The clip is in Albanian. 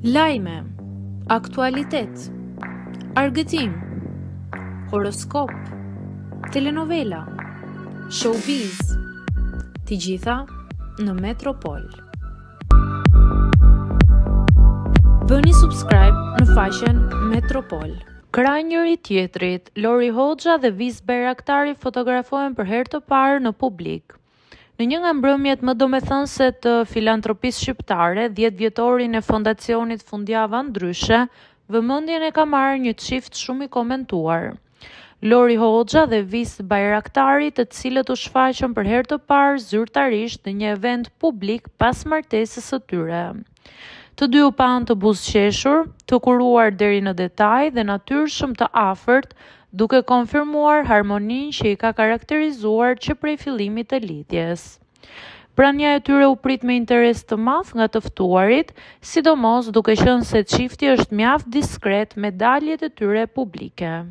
Lajme, aktualitet, argëtim, horoskop, telenovela, showbiz, të gjitha në Metropol. Bëni subscribe në faqen Metropol. Krah njëri tjetrit, Lori Hoxha dhe Vis Bayraktari fotografohen për herë të parë në publik. Në një nga mbrëmjet më domethënëse të filantropisë shqiptare, 10 vjetorin e fondacionit Fundjava Ndryshe, vëmendjen e ka marrë një çift shumë i komentuar. Lori Hoxha dhe Vis Bayraktari, të cilët u shfaqën për herë të parë zyrtarisht në një event publik pas martesës së tyre. Të dy u panë të buzëqeshur, të kuruar deri në detaj dhe natyrshëm të afërt, duke konfirmuar harmoninë që i ka karakterizuar që prej fillimit të lidhjes. Prania e tyre u prit me interes të madh nga të ftuarit, sidomos duke qenë se çifti është mjaft diskret me daljet e tyre publike.